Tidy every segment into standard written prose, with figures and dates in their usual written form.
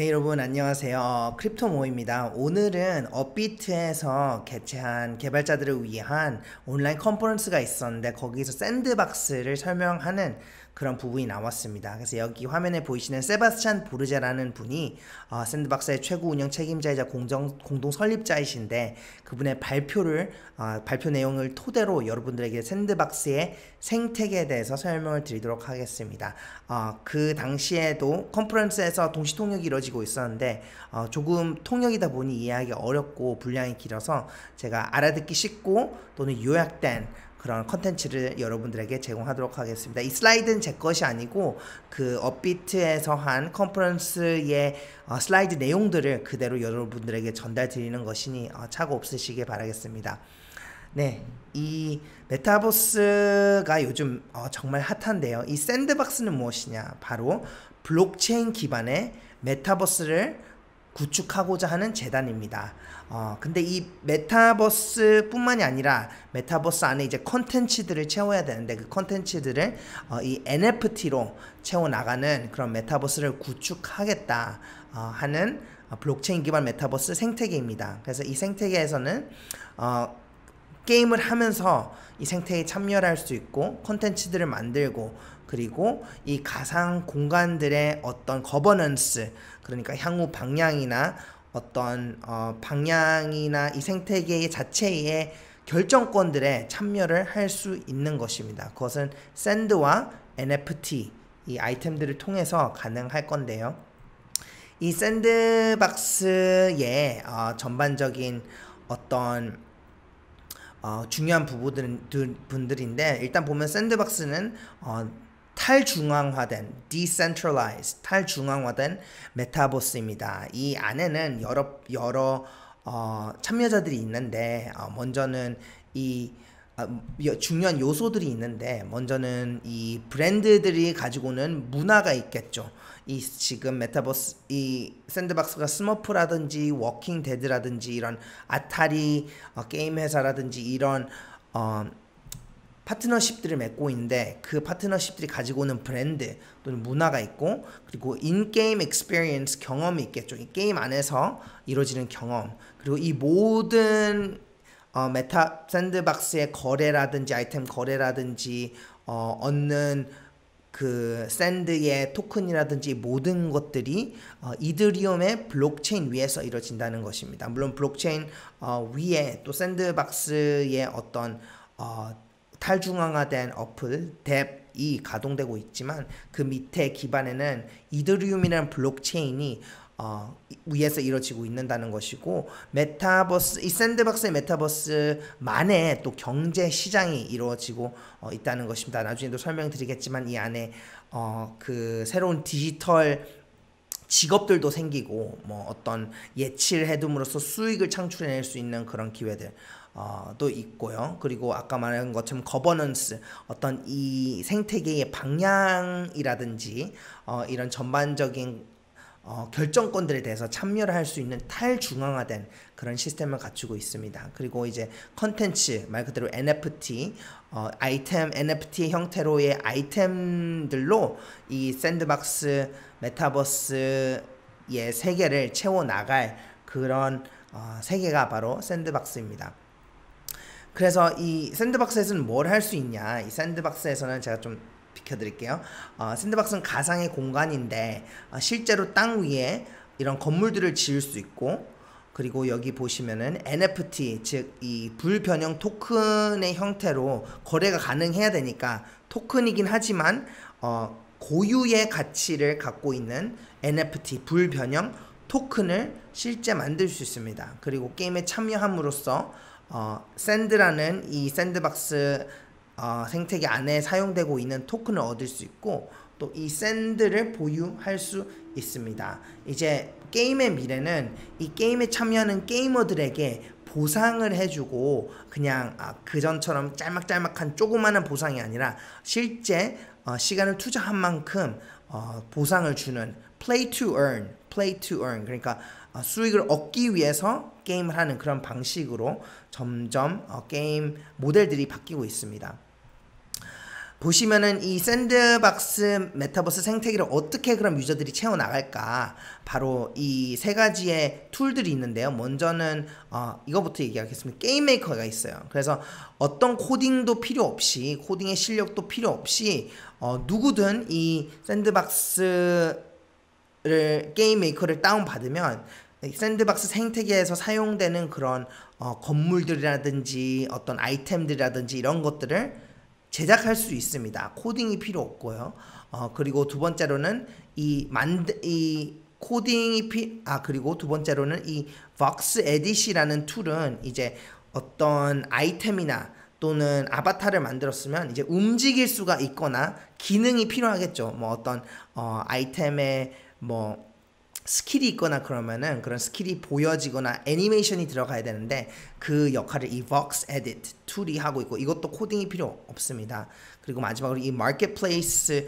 네, 여러분 안녕하세요. 크립토모입니다. 오늘은 업비트에서 개최한 개발자들을 위한 온라인 컨퍼런스가 있었는데 거기서 샌드박스를 설명하는 그런 부분이 나왔습니다. 그래서 여기 화면에 보이시는 세바스찬 보르제라는 분이 샌드박스의 최고 운영 책임자이자 공동 설립자이신데 그분의 발표 내용을 토대로 여러분들에게 샌드박스의 생태계에 대해서 설명을 드리도록 하겠습니다. 그 당시에도 컨퍼런스에서 동시 통역이 이루어지고 있었는데 조금 통역이다 보니 이해하기 어렵고 분량이 길어서 제가 알아듣기 쉽고 또는 요약된 그런 컨텐츠를 여러분들에게 제공하도록 하겠습니다. 이 슬라이드는 제 것이 아니고 그 업비트에서 한 컨퍼런스의 슬라이드 내용들을 그대로 여러분들에게 전달 드리는 것이니 착오 없으시길 바라겠습니다. 네, 이 메타버스가 요즘 정말 핫한데요. 이 샌드박스는 무엇이냐? 바로 블록체인 기반의 메타버스를 구축하고자 하는 재단입니다. 근데 이 메타버스 뿐만이 아니라 메타버스 안에 이제 컨텐츠들을 채워야 되는데 그 컨텐츠들을 이 NFT로 채워나가는 그런 메타버스를 구축하겠다 하는 블록체인 기반 메타버스 생태계입니다. 그래서 이 생태계에서는 게임을 하면서 이 생태계에 참여를 할 수 있고 컨텐츠들을 만들고 그리고 이 가상 공간들의 어떤 거버넌스 그러니까 향후 방향이나 어떤 방향이나 이 생태계 자체의 결정권들에 참여를 할 수 있는 것입니다. 그것은 샌드와 NFT 이 아이템들을 통해서 가능할 건데요. 이 샌드박스의 전반적인 어떤 중요한 분들인데 일단 보면 샌드박스는 탈중앙화된 decentralized 탈중앙화된 메타버스입니다. 이 안에는 여러 참여자들이 있는데 먼저는 이 중요한 요소들이 있는데 먼저는 이 브랜드들이 가지고 오는 문화가 있겠죠. 이 지금 메타버스 이 샌드박스가 스머프라든지 워킹 데드라든지 이런 아타리 게임 회사라든지 이런 파트너십들을 맺고 있는데 그 파트너십들이 가지고 오는 브랜드 또는 문화가 있고 그리고 인게임 익스피리언스 경험이 있겠죠. 이 게임 안에서 이루어지는 경험 그리고 이 모든 메타 샌드박스의 거래라든지 아이템 거래라든지 얻는 그 샌드의 토큰이라든지 모든 것들이 이더리움의 블록체인 위에서 이루어진다는 것입니다. 물론 블록체인 위에 또 샌드박스의 어떤 탈중앙화된 어플 뎁이 가동되고 있지만 그 밑에 기반에는 이더리움이라는 블록체인이 위에서 이루어지고 있는다는 것이고 메타버스 이 샌드박스의 메타버스만의 또 경제 시장이 이루어지고 있다는 것입니다. 나중에도 설명드리겠지만 이 안에 그 새로운 디지털 직업들도 생기고 뭐 어떤 예치를 해둠으로써 수익을 창출해낼 수 있는 그런 기회들 또 있고요. 그리고 아까 말한 것처럼 거버넌스 어떤 이 생태계의 방향이라든지 이런 전반적인 결정권들에 대해서 참여를 할 수 있는 탈중앙화된 그런 시스템을 갖추고 있습니다. 그리고 이제 컨텐츠 말 그대로 NFT 아이템 NFT의 형태로의 아이템들로 이 샌드박스 메타버스의 세계를 채워나갈 그런 세계가 바로 샌드박스입니다. 그래서 이 샌드박스에서는 뭘 할 수 있냐 이 샌드박스에서는 제가 좀 비켜드릴게요. 샌드박스는 가상의 공간인데 실제로 땅 위에 이런 건물들을 지을 수 있고 그리고 여기 보시면은 NFT 즉 이 불변형 토큰의 형태로 거래가 가능해야 되니까 토큰이긴 하지만 고유의 가치를 갖고 있는 NFT 불변형 토큰을 실제 만들 수 있습니다. 그리고 게임에 참여함으로써 샌드라는 이 샌드박스 생태계 안에 사용되고 있는 토큰을 얻을 수 있고 또 이 샌드를 보유할 수 있습니다. 이제 게임의 미래는 이 게임에 참여하는 게이머들에게 보상을 해주고 그냥 그전처럼 짤막짤막한 조그마한 보상이 아니라 실제 시간을 투자한 만큼 보상을 주는 play to earn 그러니까 수익을 얻기 위해서 게임을 하는 그런 방식으로 점점 게임 모델들이 바뀌고 있습니다. 보시면은 이 샌드박스 메타버스 생태계를 어떻게 그럼 유저들이 채워나갈까, 바로 이 세 가지의 툴들이 있는데요. 먼저는 이거부터 얘기하겠습니다. 게임 메이커가 있어요. 그래서 어떤 코딩도 필요 없이, 코딩의 실력도 필요 없이 누구든 이 샌드박스를, 게임 메이커를 다운받으면 샌드박스 생태계에서 사용되는 그런 건물들이라든지 어떤 아이템들이라든지 이런 것들을 제작할 수 있습니다. 코딩이 필요 없고요. 그리고 두 번째로는 그리고 두 번째로는 이 Vox Edit이라는 툴은 이제 어떤 아이템이나 또는 아바타를 만들었으면 이제 움직일 수가 있거나 기능이 필요하겠죠. 뭐 어떤 아이템에 뭐 스킬이 있거나 그러면은 그런 스킬이 보여지거나 애니메이션이 들어가야 되는데 그 역할을 이 Vox Edit 툴이 하고 있고, 이것도 코딩이 필요 없습니다. 그리고 마지막으로 이 마켓플레이스,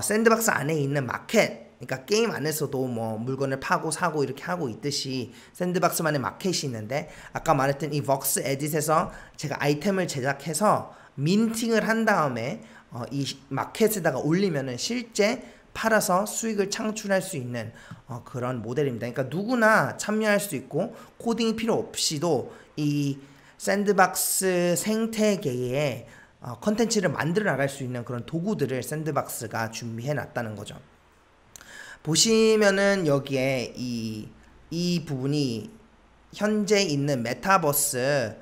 샌드박스 안에 있는 마켓, 그러니까 게임 안에서도 뭐 물건을 파고 사고 이렇게 하고 있듯이 샌드박스만의 마켓이 있는데, 아까 말했던 이 Vox Edit에서 제가 아이템을 제작해서 민팅을 한 다음에 이 마켓에다가 올리면은 실제 팔아서 수익을 창출할 수 있는 그런 모델입니다. 그러니까 누구나 참여할 수 있고 코딩이 필요 없이도 이 샌드박스 생태계에 컨텐츠를 만들어 나갈 수 있는 그런 도구들을 샌드박스가 준비해 놨다는 거죠. 보시면은 여기에 이 부분이 현재 있는 메타버스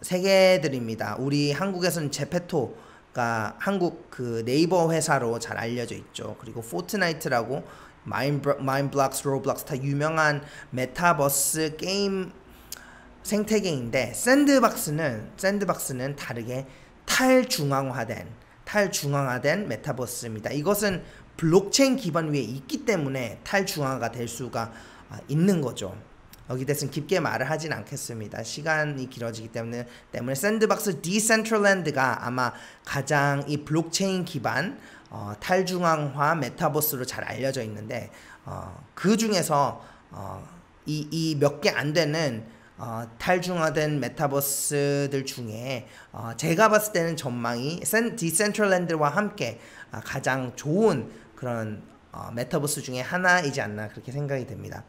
세계들입니다. 우리 한국에서는 제페토가 한국 그 네이버 회사로 잘 알려져 있죠. 그리고 포트나이트라고 마인블록스, 로블록스 다 유명한 메타버스 게임 생태계인데, 샌드박스는 다르게 탈중앙화된 메타버스입니다. 이것은 블록체인 기반 위에 있기 때문에 탈중앙화가 될 수가 있는 거죠. 여기 대해서는 깊게 말을 하진 않겠습니다. 시간이 길어지기 때문에 샌드박스 디센트럴랜드가 아마 가장 이 블록체인 기반 탈중앙화 메타버스로 잘 알려져 있는데, 그 중에서 이 몇 개 안 되는 탈중화된 메타버스들 중에 제가 봤을 때는 전망이 디센트럴랜드와 함께 가장 좋은 그런 메타버스 중에 하나이지 않나, 그렇게 생각이 됩니다.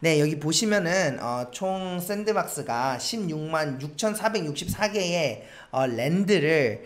네, 여기 보시면은 총 샌드박스가 16만 6,464개의 랜드를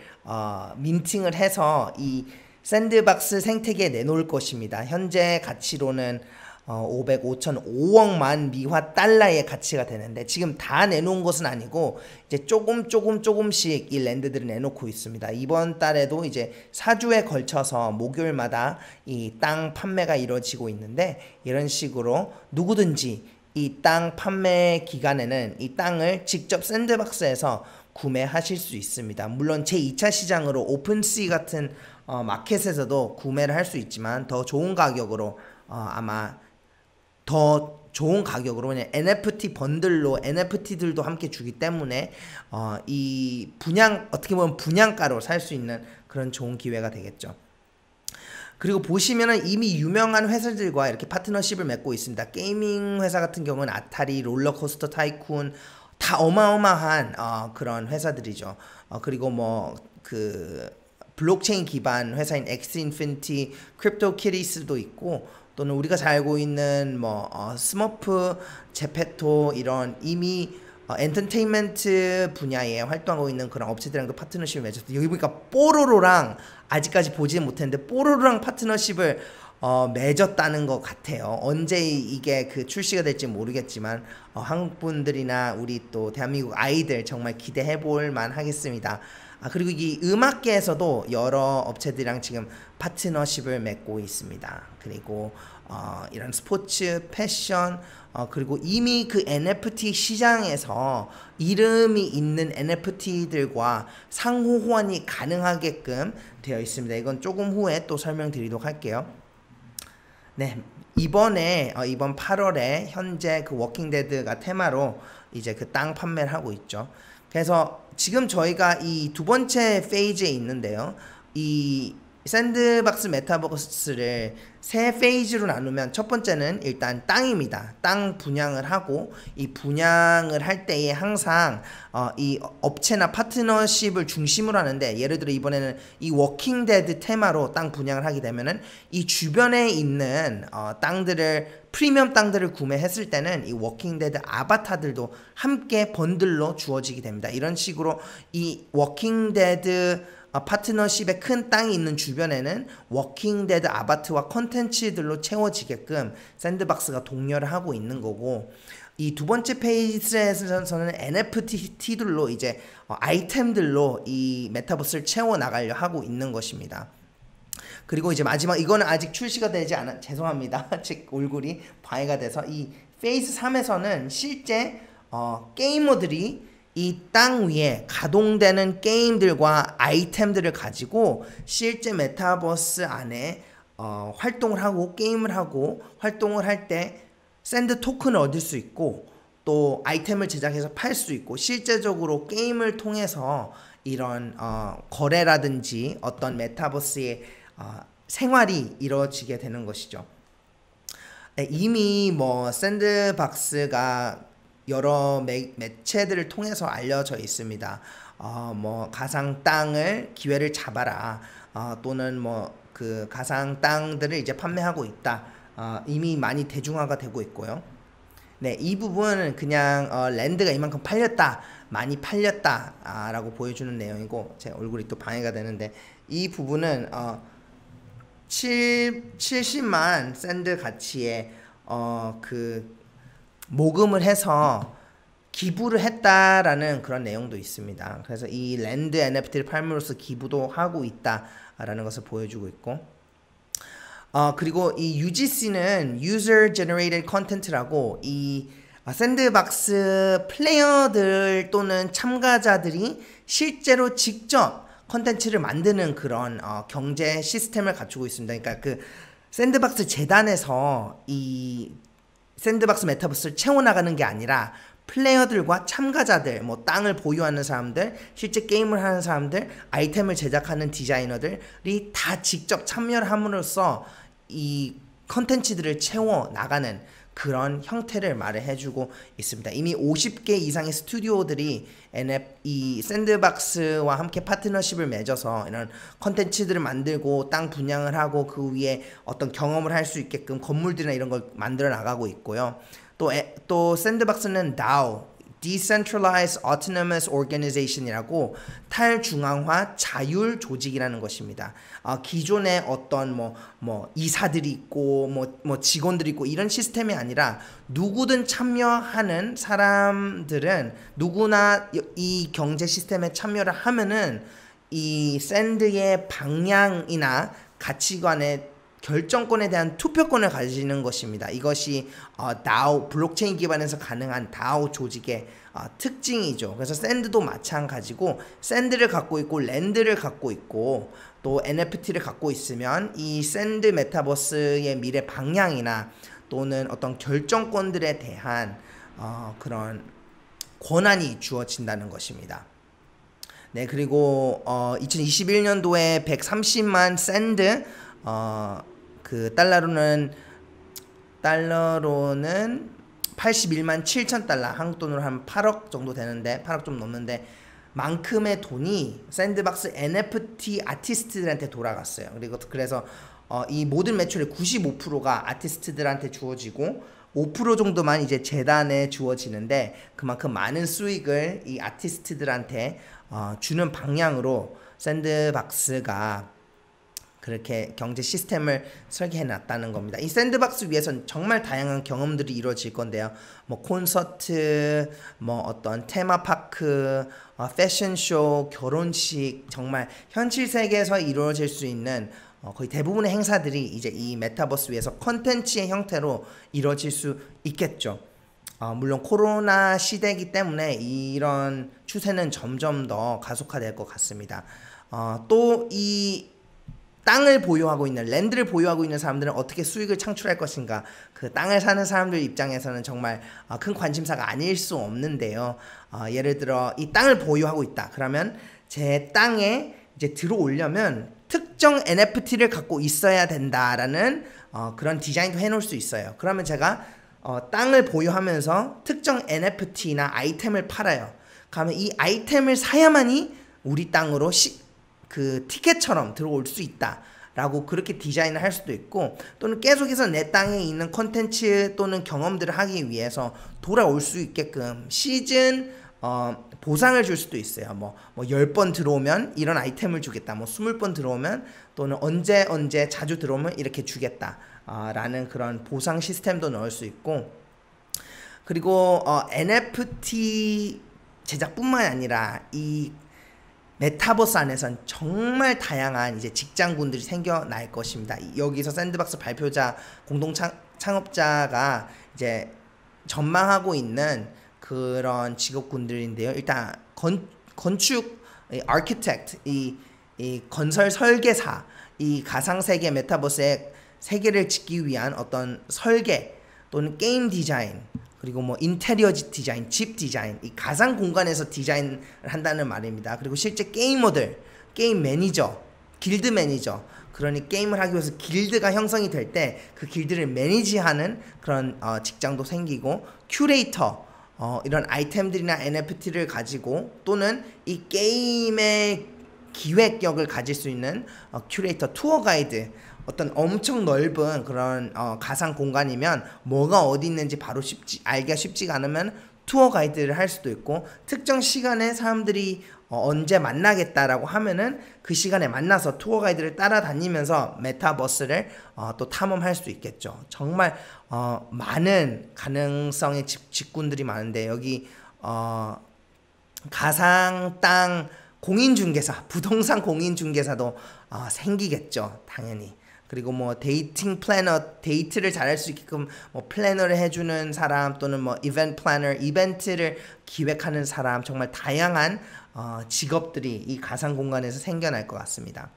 민팅을 해서 이 샌드박스 생태계에 내놓을 것입니다. 현재 가치로는 505억만 미화 달러의 가치가 되는데, 지금 다 내놓은 것은 아니고 이제 조금씩 이 랜드들을 내놓고 있습니다. 이번 달에도 이제 4주에 걸쳐서 목요일마다 이 땅 판매가 이루어지고 있는데, 이런 식으로 누구든지 이 땅 판매 기간에는 이 땅을 직접 샌드박스에서 구매하실 수 있습니다. 물론 제2차 시장으로 오픈시 같은 마켓에서도 구매를 할 수 있지만 더 좋은 가격으로 아마 더 좋은 가격으로, 그냥 NFT 번들로 NFT들도 함께 주기 때문에 이 어떻게 보면 분양가로 살 수 있는 그런 좋은 기회가 되겠죠. 그리고 보시면은 이미 유명한 회사들과 이렇게 파트너십을 맺고 있습니다. 게이밍 회사 같은 경우는 아타리, 롤러코스터 타이쿤 다 어마어마한 그런 회사들이죠. 그리고 뭐 그 블록체인 기반 회사인 엑스 인피니티, 크립토 키티스도 있고, 또는 우리가 잘 알고 있는 뭐 스머프, 제페토, 이런 이미 엔터테인먼트 분야에 활동하고 있는 그런 업체들랑도 파트너십을 맺었어요. 여기 보니까 뽀로로랑, 아직까지 보지는 못했는데 뽀로로랑 파트너십을 맺었다는 것 같아요. 언제 이게 그 출시가 될지 모르겠지만 한국 분들이나 우리 또 대한민국 아이들 정말 기대해 볼 만 하겠습니다. 그리고 이 음악계에서도 여러 업체들이랑 지금 파트너십을 맺고 있습니다. 그리고 이런 스포츠, 패션, 그리고 이미 그 NFT 시장에서 이름이 있는 NFT들과 상호 호환이 가능하게끔 되어 있습니다. 이건 조금 후에 또 설명드리도록 할게요. 네, 이번 8월에 현재 그 워킹데드가 테마로 이제 그 땅 판매를 하고 있죠. 그래서 지금 저희가 이 두 번째 페이지에 있는데요. 이 샌드박스 메타버스를 세 페이지로 나누면 첫 번째는 일단 땅입니다. 땅 분양을 하고 이 분양을 할 때에 항상 이 업체나 파트너십을 중심으로 하는데 예를 들어 이번에는 이 워킹 데드 테마로 땅 분양을 하게 되면은 이 주변에 있는 땅들을 프리미엄 땅들을 구매했을 때는 이 워킹 데드 아바타들도 함께 번들로 주어지게 됩니다. 이런 식으로 이 워킹 데드 파트너십에 큰 땅이 있는 주변에는 워킹 데드 아바트와 컨텐츠들로 채워지게끔 샌드박스가 독려를 하고 있는 거고 이 두 번째 페이지에서는 NFT들로 이제 아이템들로 이 메타버스를 채워 나가려 하고 있는 것입니다. 그리고 이제 마지막 이거는 아직 출시가 되지 않아 죄송합니다. 제 얼굴이 방해가 돼서 이 페이즈 3에서는 실제 게이머들이 이 땅 위에 가동되는 게임들과 아이템들을 가지고 실제 메타버스 안에 활동을 하고 게임을 하고 활동을 할 때 샌드 토큰을 얻을 수 있고 또 아이템을 제작해서 팔 수 있고 실제적으로 게임을 통해서 이런 거래라든지 어떤 메타버스의 생활이 이루어지게 되는 것이죠. 네, 이미 뭐 샌드박스가 여러 매체들을 통해서 알려져 있습니다. 뭐 가상 땅을 기회를 잡아라. 또는 뭐 그 가상 땅들을 이제 판매하고 있다. 이미 많이 대중화가 되고 있고요. 네, 이 부분은 그냥 랜드가 이만큼 팔렸다, 많이 팔렸다 라고 보여주는 내용이고 제 얼굴이 또 방해가 되는데 이 부분은 70만 샌드 가치의 그 모금을 해서 기부를 했다라는 그런 내용도 있습니다. 그래서 이 랜드 NFT를 팔므로써 기부도 하고 있다라는 것을 보여주고 있고 그리고 이 UGC는 User Generated Content라고 이 샌드박스 플레이어들 또는 참가자들이 실제로 직접 컨텐츠를 만드는 그런 경제 시스템을 갖추고 있습니다. 그러니까 그 샌드박스 재단에서 이 샌드박스 메타버스를 채워나가는 게 아니라 플레이어들과 참가자들, 뭐 땅을 보유하는 사람들, 실제 게임을 하는 사람들, 아이템을 제작하는 디자이너들이 다 직접 참여를 함으로써 이 컨텐츠들을 채워나가는 그런 형태를 말을 해주고 있습니다. 이미 50개 이상의 스튜디오들이 이 샌드박스와 함께 파트너십을 맺어서 이런 컨텐츠들을 만들고 땅 분양을 하고 그 위에 어떤 경험을 할 수 있게끔 건물들이나 이런 걸 만들어 나가고 있고요. 또 샌드박스는 DAO, Decentralized Autonomous Organization이라고 탈중앙화 자율 조직이라는 것입니다. 기존에 어떤 뭐 이사들이 있고 뭐 직원들이 있고 이런 시스템이 아니라 누구든 참여하는 사람들은 누구나 이 경제 시스템에 참여를 하면은 이 샌드의 방향이나 가치관에 결정권에 대한 투표권을 가지는 것입니다. 이것이 DAO, 블록체인 기반에서 가능한 DAO 조직의 특징이죠. 그래서 샌드도 마찬가지고 샌드를 갖고 있고 랜드를 갖고 있고 또 NFT를 갖고 있으면 이 샌드 메타버스의 미래 방향이나 또는 어떤 결정권들에 대한 그런 권한이 주어진다는 것입니다. 네, 그리고 2021년도에 130만 샌드 그 달러로는 81만 7천 달러, 한국 돈으로 한 8억 정도 되는데 8억 좀 넘는데 만큼의 돈이 샌드박스 NFT 아티스트들한테 돌아갔어요. 그래서 이 모든 매출의 95%가 아티스트들한테 주어지고 5% 정도만 이제 재단에 주어지는데 그만큼 많은 수익을 이 아티스트들한테 주는 방향으로 샌드박스가 그렇게 경제 시스템을 설계해 놨다는 겁니다. 이 샌드박스 위에서는 정말 다양한 경험들이 이루어질 건데요. 뭐 콘서트, 뭐 어떤 테마파크, 패션쇼, 결혼식, 정말 현실 세계에서 이루어질 수 있는 거의 대부분의 행사들이 이제 이 메타버스 위에서 컨텐츠의 형태로 이루어질 수 있겠죠. 물론 코로나 시대이기 때문에 이런 추세는 점점 더 가속화될 것 같습니다. 또 이 땅을 보유하고 있는, 랜드를 보유하고 있는 사람들은 어떻게 수익을 창출할 것인가, 그 땅을 사는 사람들 입장에서는 정말 큰 관심사가 아닐 수 없는데요. 예를 들어 이 땅을 보유하고 있다. 그러면 제 땅에 이제 들어오려면 특정 NFT를 갖고 있어야 된다라는 그런 디자인도 해놓을 수 있어요. 그러면 제가 땅을 보유하면서 특정 NFT나 아이템을 팔아요. 그러면 이 아이템을 사야만이 우리 땅으로 그 티켓처럼 들어올 수 있다 라고 그렇게 디자인을 할 수도 있고, 또는 계속해서 내 땅에 있는 콘텐츠 또는 경험들을 하기 위해서 돌아올 수 있게끔 시즌 보상을 줄 수도 있어요. 뭐 10번 들어오면 이런 아이템을 주겠다, 뭐 20번 들어오면 또는 언제 자주 들어오면 이렇게 주겠다 라는 그런 보상 시스템도 넣을 수 있고, 그리고 NFT 제작뿐만 아니라 이 메타버스 안에선 정말 다양한 이제 직장군들이 생겨날 것입니다. 여기서 샌드박스 발표자 공동 창업자가 이제 전망하고 있는 그런 직업군들인데요. 일단 건축 아키텍트, 이 건설 설계사, 이 가상세계 메타버스의 세계를 짓기 위한 어떤 설계 또는 게임 디자인, 그리고 뭐 인테리어 디자인, 집 디자인, 이 가상 공간에서 디자인을 한다는 말입니다. 그리고 실제 게이머들, 게임 매니저, 길드 매니저, 그러니 게임을 하기 위해서 길드가 형성이 될 때 그 길드를 매니지하는 그런 직장도 생기고, 큐레이터, 이런 아이템들이나 NFT를 가지고 또는 이 게임의 기획력을 가질 수 있는 큐레이터, 투어 가이드, 어떤 엄청 넓은 그런 가상 공간이면 뭐가 어디 있는지 바로 알기가 쉽지가 않으면 투어 가이드를 할 수도 있고, 특정 시간에 사람들이 언제 만나겠다라고 하면은 그 시간에 만나서 투어 가이드를 따라다니면서 메타버스를 또 탐험할 수 있겠죠. 정말 많은 가능성의 직군들이 많은데, 여기 가상 땅 공인중개사, 부동산 공인중개사도 생기겠죠, 당연히. 그리고 뭐 데이팅 플래너, 데이트를 잘할 수 있게끔 뭐 플래너를 해주는 사람, 또는 뭐 이벤트 플래너, 이벤트를 기획하는 사람, 정말 다양한 직업들이 이 가상 공간에서 생겨날 것 같습니다.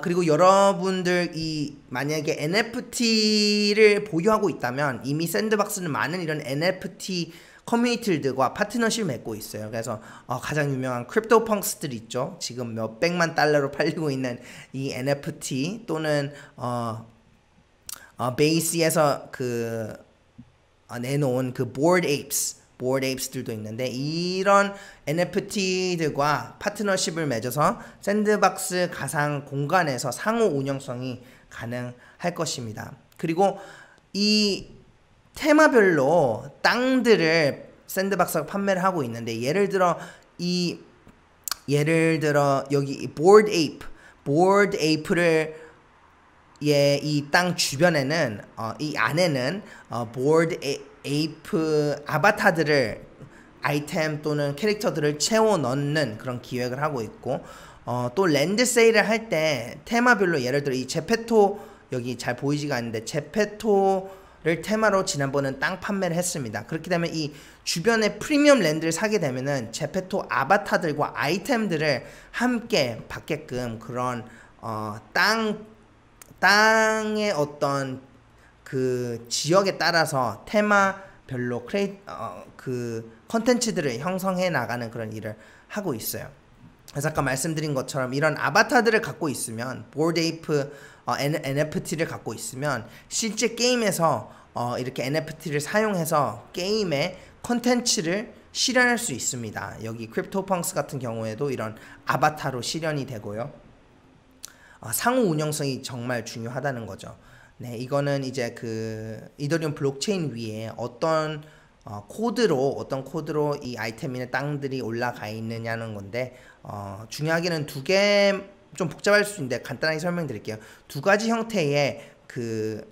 그리고 여러분들이 만약에 NFT를 보유하고 있다면 이미 샌드박스는 많은 이런 NFT 커뮤니티들과 파트너십을 맺고 있어요. 그래서 가장 유명한 크립토 펑크스들 있죠. 지금 몇백만 달러로 팔리고 있는 이 NFT, 또는 베이스에서 내놓은 그 보רד 에이프스들도 있는데, 이런 NFT들과 파트너십을 맺어서 샌드박스 가상 공간에서 상호 운영성이 가능할 것입니다. 그리고 이 테마별로 땅들을 샌드박스가 판매를 하고 있는데, 예를 들어 여기 보רד 에이프를 이 땅 주변에는 이 안에는 보רד 에이프 아바타들을, 아이템 또는 캐릭터들을 채워 넣는 그런 기획을 하고 있고, 또 랜드 세일을 할 때 테마별로, 예를 들어 이 제페토, 여기 잘 보이지가 않는데 제페토를 테마로 지난번은 땅 판매를 했습니다. 그렇게 되면 이 주변에 프리미엄 랜드를 사게 되면은 제페토 아바타들과 아이템들을 함께 받게끔 그런 땅의 어떤 그 지역에 따라서 테마별로 그 컨텐츠들을 형성해 나가는 그런 일을 하고 있어요. 그래서 아까 말씀드린 것처럼 이런 아바타들을 갖고 있으면, 보רד 에이프 NFT를 갖고 있으면 실제 게임에서 이렇게 NFT를 사용해서 게임의 컨텐츠를 실현할 수 있습니다. 여기 크립토펑스 같은 경우에도 이런 아바타로 실현이 되고요. 상호 운영성이 정말 중요하다는 거죠. 네, 이거는 이제 그 이더리움 블록체인 위에 어떤 코드로 이 아이템이나 땅들이 올라가 있느냐는 건데, 중요하게는 두 개, 좀 복잡할 수 있는데 간단하게 설명드릴게요. 두 가지 형태의 그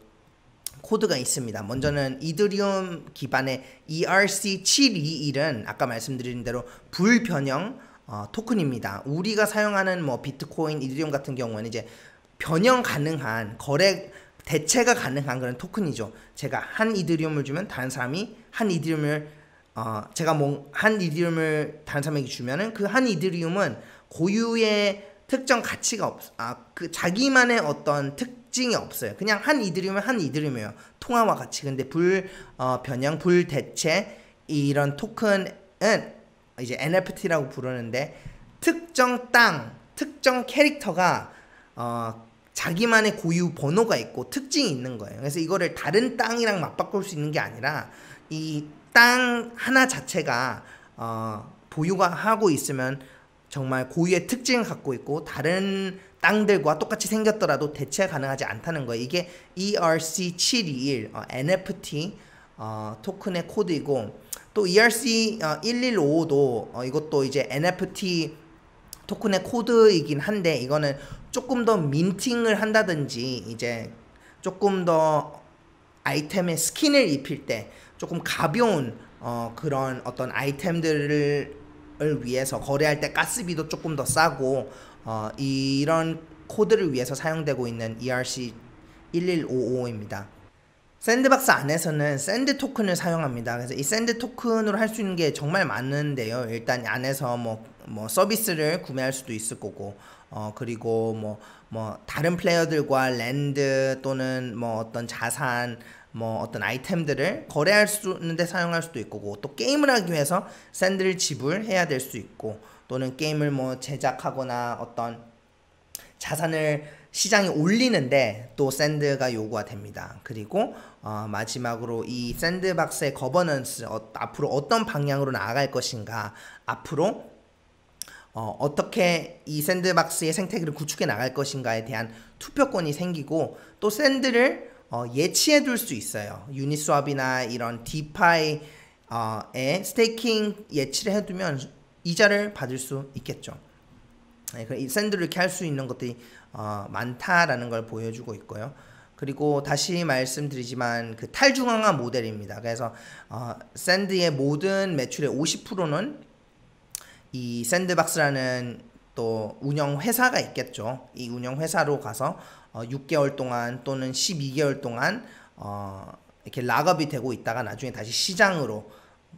코드가 있습니다. 먼저는 이더리움 기반의 ERC721은 아까 말씀드린 대로 불변형 토큰입니다. 우리가 사용하는 뭐 비트코인, 이더리움 같은 경우는 이제 변형 가능한, 거래 대체가 가능한 그런 토큰이죠. 제가 한 이더리움을 주면 다른 사람이 한 이더리움을 제가 한 이더리움을 다른 사람에게 주면은 그 한 이더리움은 고유의 특정 가치가 그 자기만의 어떤 특징이 없어요. 그냥 한 이더리움은 한 이더리움이에요. 통화와 같이. 근데 불변형, 불대체 이런 토큰은 이제 NFT라고 부르는데, 특정 땅, 특정 캐릭터가 자기만의 고유 번호가 있고 특징이 있는 거예요. 그래서 이거를 다른 땅이랑 맞바꿀 수 있는 게 아니라 이 땅 하나 자체가 보유가 하고 있으면 정말 고유의 특징을 갖고 있고 다른 땅들과 똑같이 생겼더라도 대체 가능하지 않다는 거예요. 이게 ERC721 NFT 토큰의 코드이고, 또 ERC1155도 이것도 이제 NFT 토큰의 코드이긴 한데, 이거는 조금 더 민팅을 한다든지 이제 조금 더 아이템에 스킨을 입힐 때 조금 가벼운 그런 어떤 아이템들을 위해서 거래할 때 가스비도 조금 더 싸고 이런 코드를 위해서 사용되고 있는 ERC1155입니다. 샌드박스 안에서는 샌드 토큰을 사용합니다. 그래서 이 샌드 토큰으로 할 수 있는 게 정말 많은데요. 일단 안에서 뭐 서비스를 구매할 수도 있을 거고, 그리고 뭐 다른 플레이어들과 랜드 또는 뭐 어떤 자산, 뭐 어떤 아이템들을 거래할 수 있는데 사용할 수도 있고, 또 게임을 하기 위해서 샌드를 지불해야 될 수 있고, 또는 게임을 뭐 제작하거나 어떤 자산을 시장에 올리는데 또 샌드가 요구가 됩니다. 그리고 마지막으로 이 샌드박스의 거버넌스, 앞으로 어떤 방향으로 나아갈 것인가, 앞으로 어떻게 이 샌드박스의 생태계를 구축해 나갈 것인가에 대한 투표권이 생기고, 또 샌드를 예치해 둘 수 있어요. 유니스왑이나 이런 디파이에 스테이킹 예치를 해두면 이자를 받을 수 있겠죠. 네, 이 샌드를 이렇게 할 수 있는 것들이 많다라는 걸 보여주고 있고요. 그리고 다시 말씀드리지만 그 탈중앙화 모델입니다. 그래서 샌드의 모든 매출의 50%는 이 샌드박스라는 또 운영 회사가 있겠죠. 이 운영 회사로 가서 6개월 동안 또는 12개월 동안 이렇게 락업이 되고 있다가 나중에 다시 시장으로,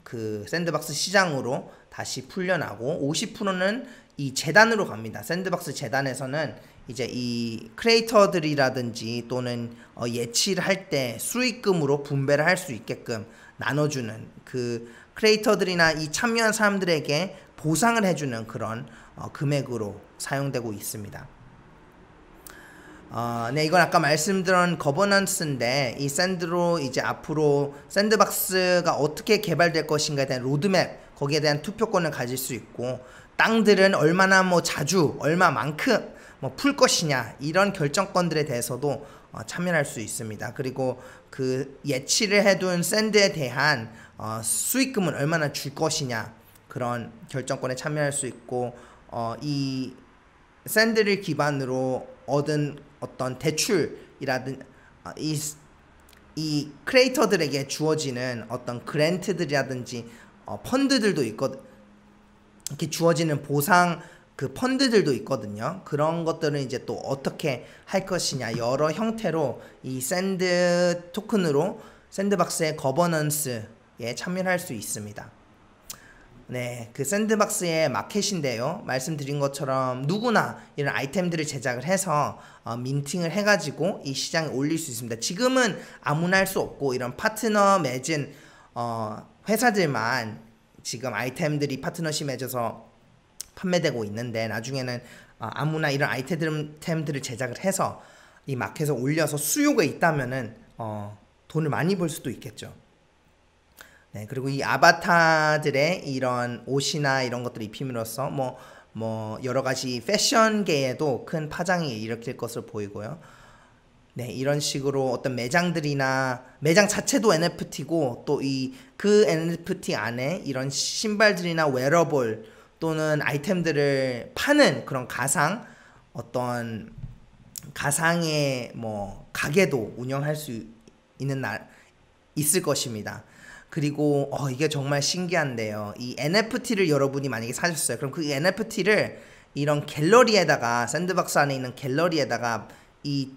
그 샌드박스 시장으로 다시 풀려나고, 50%는 이 재단으로 갑니다. 샌드박스 재단에서는 이제 이 크리에이터들이라든지 또는 예치를 할 때 수익금으로 분배를 할 수 있게끔 나눠주는, 그 크리에이터들이나 이 참여한 사람들에게 보상을 해주는 그런 금액으로 사용되고 있습니다. 네, 이건 아까 말씀드린 거버넌스인데, 이 샌드로 이제 앞으로 샌드박스가 어떻게 개발될 것인가에 대한 로드맵, 거기에 대한 투표권을 가질 수 있고, 땅들은 얼마나 뭐 자주 얼마만큼 뭐 풀 것이냐, 이런 결정권들에 대해서도 참여할 수 있습니다. 그리고 그 예치를 해둔 샌드에 대한 수익금은 얼마나 줄 것이냐, 그런 결정권에 참여할 수 있고, 이 샌드를 기반으로 얻은 어떤 대출이라든 이 크리에이터들에게 주어지는 어떤 그랜트들이라든지 펀드들도 있거든. 이렇게 주어지는 보상 그 펀드들도 있거든요. 그런 것들은 이제 또 어떻게 할 것이냐, 여러 형태로 이 샌드 토큰으로 샌드박스의 거버넌스에 참여할 수 있습니다. 네, 그 샌드박스의 마켓인데요, 말씀드린 것처럼 누구나 이런 아이템들을 제작을 해서 민팅을 해가지고 이 시장에 올릴 수 있습니다. 지금은 아무나 할 수 없고, 이런 파트너 맺은 회사들만 지금 아이템들이 파트너십 맺어서 판매되고 있는데, 나중에는 아무나 이런 아이템들을 제작을 해서 이 마켓에 올려서 수요가 있다면은 돈을 많이 벌 수도 있겠죠. 네, 그리고 이 아바타들의 이런 옷이나 이런 것들을 입힘으로써 뭐 여러 가지 패션계에도 큰 파장이 일으킬 것으로 보이고요. 네, 이런 식으로 어떤 매장들이나 매장 자체도 NFT고, 또 그 NFT 안에 이런 신발들이나 웨어러블 또는 아이템들을 파는 그런 어떤 가상의 뭐 가게도 운영할 수 있는 날 있을 것입니다. 그리고 이게 정말 신기한데요, 이 NFT를 여러분이 만약에 사셨어요. 그럼 그 NFT를 이런 갤러리에다가, 샌드박스 안에 있는 갤러리에다가 이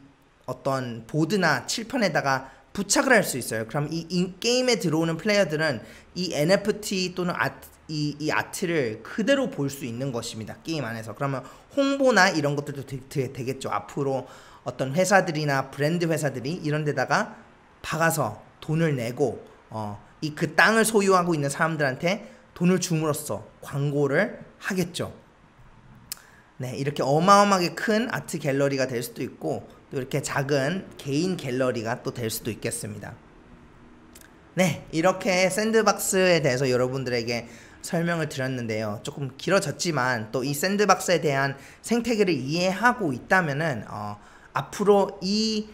어떤 보드나 칠판에다가 부착을 할 수 있어요. 그럼 이 게임에 들어오는 플레이어들은 이 NFT 또는 이 아트를 그대로 볼 수 있는 것입니다, 게임 안에서. 그러면 홍보나 이런 것들도 되겠죠. 앞으로 어떤 회사들이나 브랜드 회사들이 이런 데다가 박아서 돈을 내고 그 땅을 소유하고 있는 사람들한테 돈을 줌으로써 광고를 하겠죠. 네, 이렇게 어마어마하게 큰 아트 갤러리가 될 수도 있고 또 이렇게 작은 개인 갤러리가 또 될 수도 있겠습니다. 네, 이렇게 샌드박스에 대해서 여러분들에게 설명을 드렸는데요. 조금 길어졌지만 또 이 샌드박스에 대한 생태계를 이해하고 있다면은 앞으로 이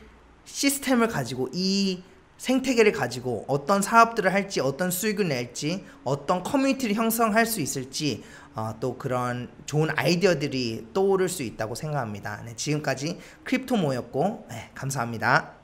시스템을 가지고 이 생태계를 가지고 어떤 사업들을 할지, 어떤 수익을 낼지, 어떤 커뮤니티를 형성할 수 있을지 또 그런 좋은 아이디어들이 떠오를 수 있다고 생각합니다. 네, 지금까지 크립토모였고, 네, 감사합니다.